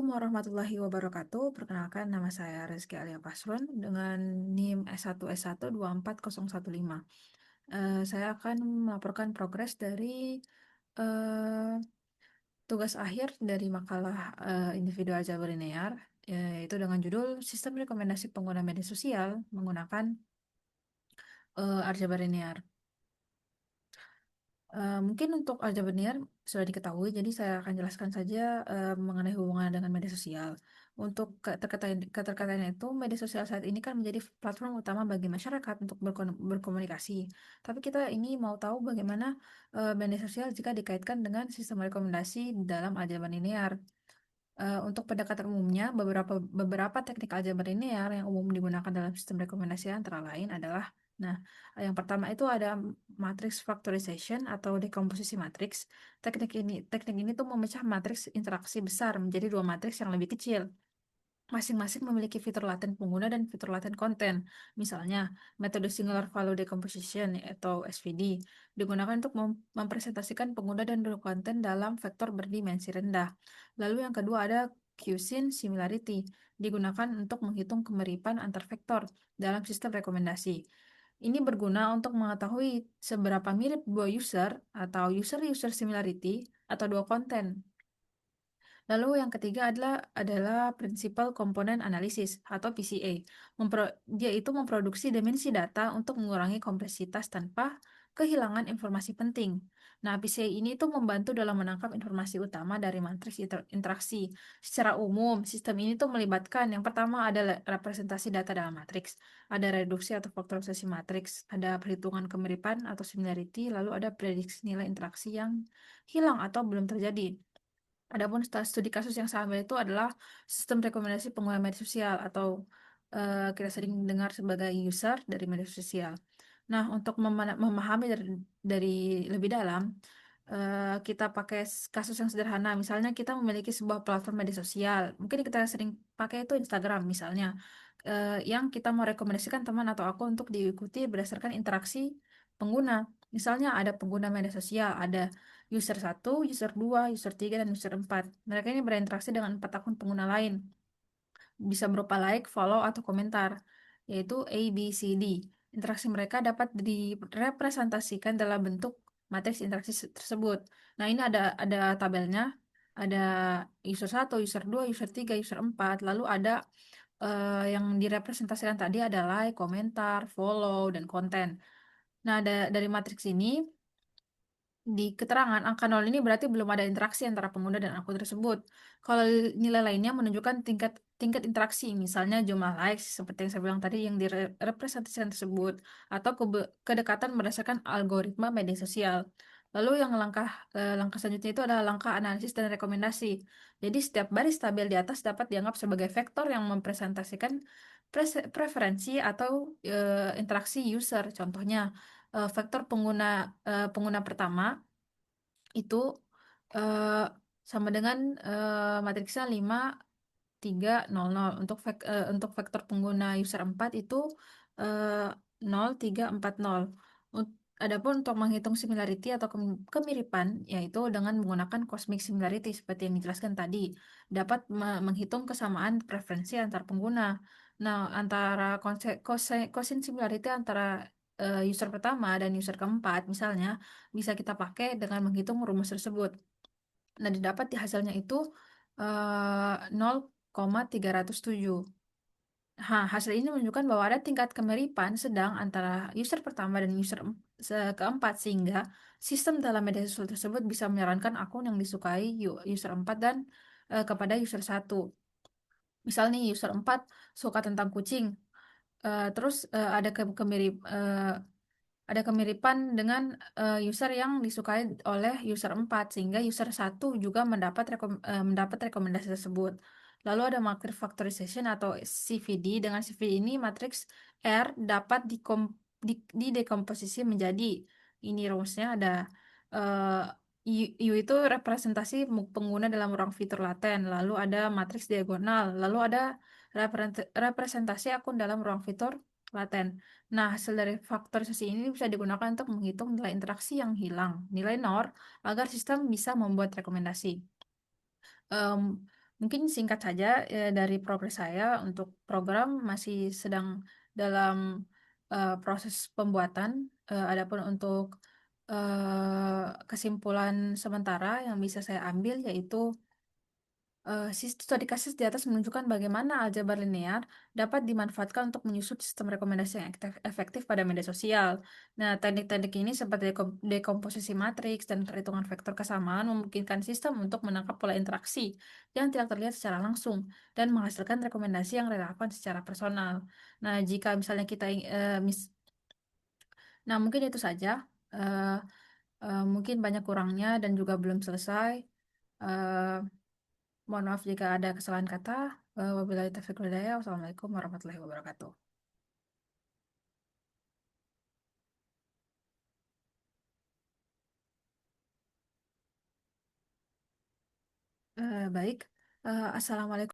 Warahmatullahi wabarakatuh. Perkenalkan, nama saya Rizky Alia Pasrun dengan NIM S1S1 24015. Saya akan melaporkan progres dari eh, tugas akhir dari makalah individu aljabar linear, yaitu dengan judul Sistem Rekomendasi Pengguna Media Sosial menggunakan aljabar linear. Mungkin untuk aljabar linear sudah diketahui, jadi saya akan jelaskan saja mengenai hubungan dengan media sosial. Untuk keterkaitan itu, media sosial saat ini kan menjadi platform utama bagi masyarakat untuk berkomunikasi. Tapi kita ini mau tahu bagaimana media sosial jika dikaitkan dengan sistem rekomendasi dalam aljabar linear. Untuk pendekatan umumnya, beberapa teknik aljabar linear yang umum digunakan dalam sistem rekomendasi antara lain adalah, nah, yang pertama itu ada matrix factorization atau dekomposisi matriks. Teknik ini tuh memecah matriks interaksi besar menjadi dua matriks yang lebih kecil. Masing-masing memiliki fitur laten pengguna dan fitur laten konten. Misalnya, metode Singular Value Decomposition atau SVD digunakan untuk mempresentasikan pengguna dan konten dalam vektor berdimensi rendah. Lalu yang kedua ada QSIN Similarity, digunakan untuk menghitung kemiripan antar vektor dalam sistem rekomendasi. Ini berguna untuk mengetahui seberapa mirip dua user atau user-user similarity atau dua konten. Lalu yang ketiga adalah Principal Component Analysis atau PCA. Dia itu memproduksi dimensi data untuk mengurangi kompleksitas tanpa kehilangan informasi penting. Nah, PCA ini itu membantu dalam menangkap informasi utama dari matriks interaksi. Secara umum, sistem ini tuh melibatkan yang pertama adalah representasi data dalam matriks, ada reduksi atau faktorisasi matriks, ada perhitungan kemiripan atau similarity, lalu ada prediksi nilai interaksi yang hilang atau belum terjadi. Adapun studi kasus yang sama itu adalah sistem rekomendasi pengguna media sosial atau kita sering dengar sebagai user dari media sosial. Nah, untuk memahami dari lebih dalam, kita pakai kasus yang sederhana. Misalnya kita memiliki sebuah platform media sosial. Mungkin kita sering pakai itu Instagram misalnya, yang kita mau rekomendasikan teman atau aku untuk diikuti berdasarkan interaksi pengguna. Misalnya ada pengguna media sosial, ada user 1, user 2, user 3, dan user 4. Mereka ini berinteraksi dengan 4 akun pengguna lain. Bisa berupa like, follow, atau komentar, yaitu A, B, C, D. Interaksi mereka dapat direpresentasikan dalam bentuk matriks interaksi tersebut. Nah, ini ada tabelnya. Ada user 1, user 2, user 3, user 4. Lalu ada yang direpresentasikan tadi ada like, komentar, follow, dan konten. Nah, dari matriks ini, di keterangan angka 0 ini berarti belum ada interaksi antara pengguna dan akun tersebut. Kalau nilai lainnya menunjukkan tingkat tingkat interaksi, misalnya jumlah likes seperti yang saya bilang tadi yang direpresentasikan tersebut, atau kedekatan berdasarkan algoritma media sosial. Lalu yang langkah selanjutnya itu adalah langkah analisis dan rekomendasi. Jadi setiap baris tabel di atas dapat dianggap sebagai vektor yang mempresentasikan preferensi atau interaksi user. Contohnya, vektor pengguna pertama itu eh, sama dengan matriksnya 5, 3, 0, 0. Untuk vektor pengguna user 4 itu eh, 0, 3, 4, 0. Adapun untuk menghitung similarity atau kemiripan, yaitu dengan menggunakan cosmic similarity seperti yang dijelaskan tadi, dapat menghitung kesamaan preferensi antar pengguna. Nah, antara cosine similarity antara user pertama dan user keempat, misalnya, bisa kita pakai dengan menghitung rumus tersebut. Nah, didapat di hasilnya itu 0,307. Hasil ini menunjukkan bahwa ada tingkat kemiripan sedang antara user pertama dan user keempat, sehingga sistem dalam media sosial tersebut bisa menyarankan akun yang disukai user 4 dan kepada user 1. Misal nih user 4 suka tentang kucing, terus ada kemiripan dengan user yang disukai oleh user 4 sehingga user 1 juga mendapat rekomendasi tersebut. Lalu ada matrix factorization atau CVD. Dengan CVD ini matriks R dapat didekomposisi menjadi, ini rumusnya ada eh, U itu representasi pengguna dalam ruang fitur laten, lalu ada matriks diagonal, lalu ada representasi akun dalam ruang fitur laten. Nah, hasil dari faktorisasi ini bisa digunakan untuk menghitung nilai interaksi yang hilang, nilai NOR, agar sistem bisa membuat rekomendasi. Em, Mungkin singkat saja dari progres saya untuk program masih sedang dalam proses pembuatan. Adapun untuk kesimpulan sementara yang bisa saya ambil yaitu studi kasus di atas menunjukkan bagaimana aljabar linear dapat dimanfaatkan untuk menyusun sistem rekomendasi yang efektif pada media sosial. Nah, teknik-teknik ini seperti dekomposisi matriks dan perhitungan vektor kesamaan memungkinkan sistem untuk menangkap pola interaksi yang tidak terlihat secara langsung dan menghasilkan rekomendasi yang relevan secara personal. Nah, jika misalnya nah mungkin itu saja. Eh, Mungkin banyak kurangnya dan juga belum selesai. Eh, Mohon maaf jika ada kesalahan kata. Wabillahi taufiq wal hidayah. Wassalamualaikum warahmatullahi wabarakatuh. Baik. Assalamualaikum.